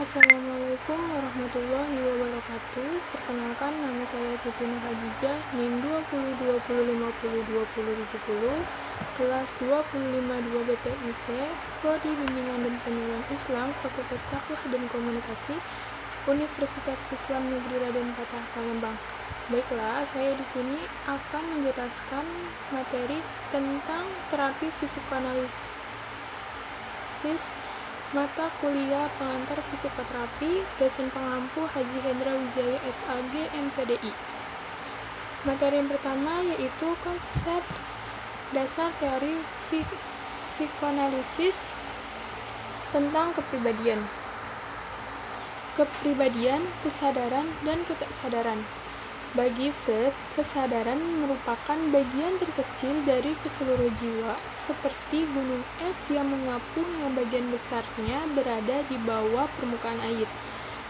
Assalamualaikum warahmatullahi wabarakatuh. Perkenalkan, nama saya Siti Nur Hajijah, NIM 2020502070, kelas 252 BPIC, Prodi Bimbingan dan Pendidikan Islam, Fakultas Dakwah dan Komunikasi, Universitas Islam Negeri Raden Patah, Palembang. Baiklah, saya di sini akan menjelaskan materi tentang terapi psikoanalisis mata kuliah pengantar psikoterapi, dosen pengampu Haji Hendra Wijaya SAG MPDI. Materi yang pertama yaitu konsep dasar teori psikoanalisis tentang kepribadian, kesadaran, dan ketaksadaran. Bagi Freud, kesadaran merupakan bagian terkecil dari keseluruh jiwa, seperti gunung es yang mengapung yang bagian besarnya berada di bawah permukaan air.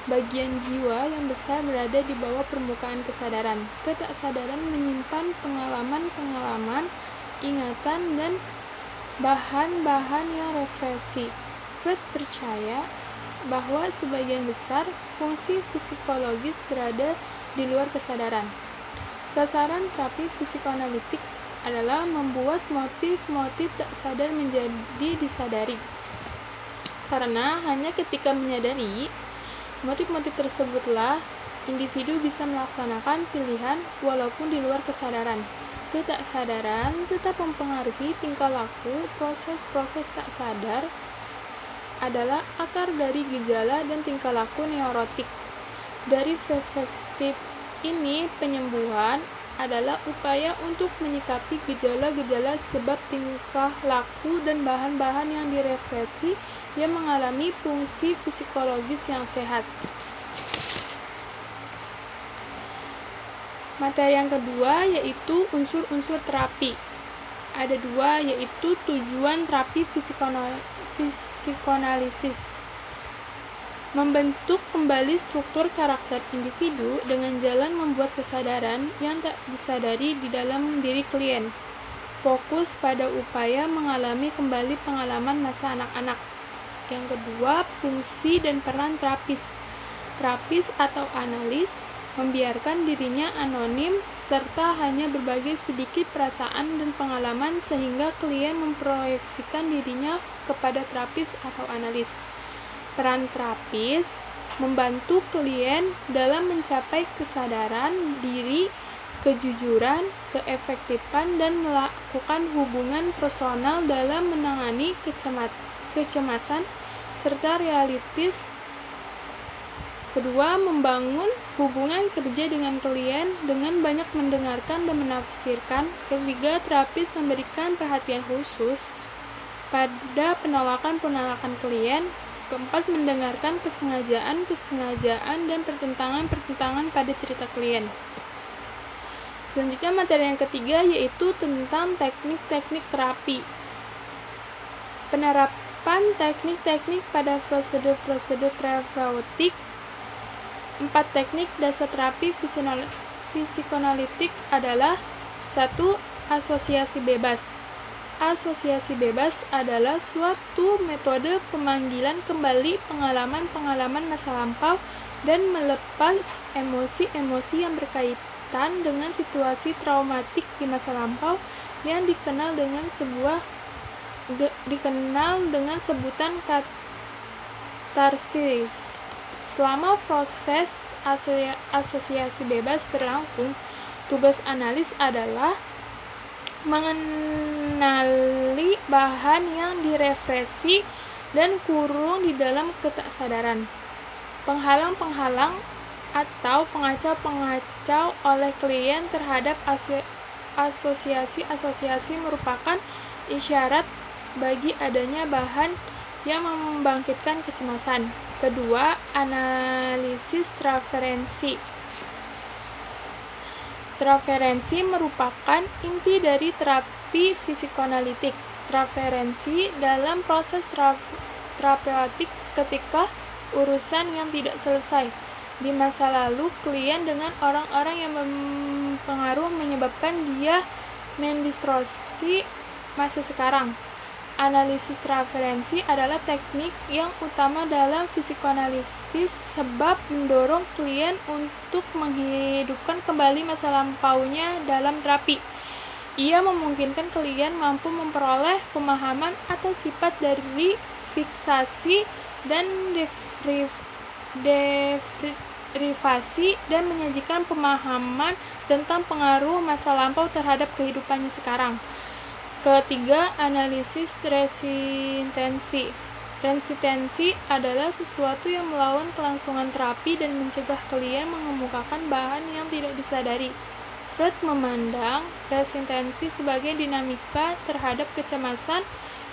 Bagian jiwa yang besar berada di bawah permukaan kesadaran. Ketaksadaran menyimpan pengalaman-pengalaman, ingatan, dan bahan-bahan yang refleksi. Freud percaya bahwa sebagian besar fungsi psikologis berada di luar kesadaran. Sasaran terapi psikoanalitik adalah membuat motif-motif tak sadar menjadi disadari. Karena hanya ketika menyadari motif-motif tersebutlah individu bisa melaksanakan pilihan walaupun di luar kesadaran. Ketaksadaran tetap mempengaruhi tingkah laku. Proses-proses tak sadar adalah akar dari gejala dan tingkah laku neurotik. Dari perspektif ini, penyembuhan adalah upaya untuk menyikapi gejala-gejala sebab tingkah laku dan bahan-bahan yang direfleksi yang mengalami fungsi psikologis yang sehat. Materi yang kedua yaitu unsur-unsur terapi. Ada dua, yaitu tujuan terapi psikoanalisis. Membentuk kembali struktur karakter individu dengan jalan membuat kesadaran yang tak disadari di dalam diri klien. Fokus pada upaya mengalami kembali pengalaman masa anak-anak. Yang kedua, fungsi dan peran terapis. Terapis atau analis membiarkan dirinya anonim serta hanya berbagi sedikit perasaan dan pengalaman sehingga klien memproyeksikan dirinya kepada terapis atau analis. Peran terapis membantu klien dalam mencapai kesadaran diri, kejujuran, keefektifan, dan melakukan hubungan personal dalam menangani kecemasan serta realitis. Kedua, membangun hubungan kerja dengan klien dengan banyak mendengarkan dan menafsirkan. Ketiga, terapis memberikan perhatian khusus pada penolakan-penolakan klien. Keempat, mendengarkan kesengajaan dan pertentangan pada cerita klien. Selanjutnya, materi yang ketiga yaitu tentang teknik-teknik terapi. Penerapan teknik-teknik pada prosedur-prosedur terapeutik. 4 teknik dasar terapi psikoanalitik adalah 1. Asosiasi bebas. Asosiasi bebas adalah suatu metode pemanggilan kembali pengalaman-pengalaman masa lampau dan melepas emosi-emosi yang berkaitan dengan situasi traumatik di masa lampau yang dikenal dengan sebutan katarsis. Selama proses asosiasi bebas berlangsung, tugas analis adalah mengenali bahan yang direfleksi dan kurung di dalam ketaksadaran. Penghalang-penghalang atau pengacau-pengacau oleh klien terhadap asosiasi merupakan isyarat bagi adanya bahan yang membangkitkan kecemasan. Kedua, analisis traferensi. Traferensi merupakan inti dari terapi psikoanalitik. Traferensi dalam proses terapeutik ketika urusan yang tidak selesai di masa lalu klien dengan orang-orang yang mempengaruhi menyebabkan dia mendistorsi masa sekarang. Analisis referensi adalah teknik yang utama dalam psikoanalisis sebab mendorong klien untuk menghidupkan kembali masa lampaunya dalam terapi. Ia memungkinkan klien mampu memperoleh pemahaman atau sifat dari fiksasi dan derivasi dan menyajikan pemahaman tentang pengaruh masa lampau terhadap kehidupannya sekarang. Ketiga, analisis resistensi. Resistensi adalah sesuatu yang melawan kelangsungan terapi dan mencegah klien mengemukakan bahan yang tidak disadari. Freud memandang resistensi sebagai dinamika terhadap kecemasan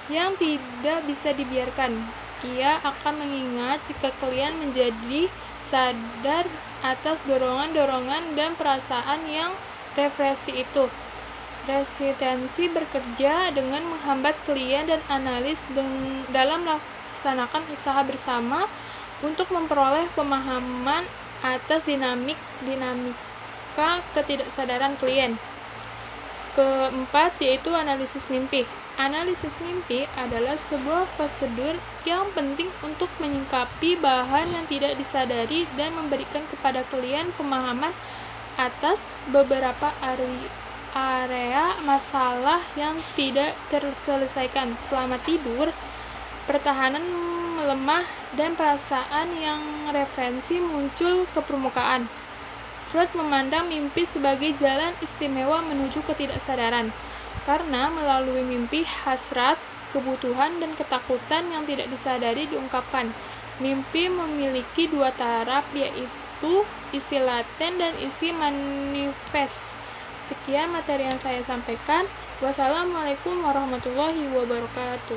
yang tidak bisa dibiarkan. Ia akan mengingat jika klien menjadi sadar atas dorongan-dorongan dan perasaan yang represi itu. Resistensi bekerja dengan menghambat klien dan analis dalam melaksanakan usaha bersama untuk memperoleh pemahaman atas dinamika ketidaksadaran klien. Keempat, yaitu analisis mimpi. Analisis mimpi adalah sebuah prosedur yang penting untuk menyingkapi bahan yang tidak disadari dan memberikan kepada klien pemahaman atas beberapa area masalah yang tidak terselesaikan selama tidur, pertahanan melemah, dan perasaan yang referensi muncul ke permukaan. Freud memandang mimpi sebagai jalan istimewa menuju ketidaksadaran, karena melalui mimpi hasrat, kebutuhan, dan ketakutan yang tidak disadari diungkapkan. Mimpi memiliki dua taraf, yaitu isi laten dan isi manifest. Sekian materi yang saya sampaikan. Wassalamualaikum warahmatullahi wabarakatuh.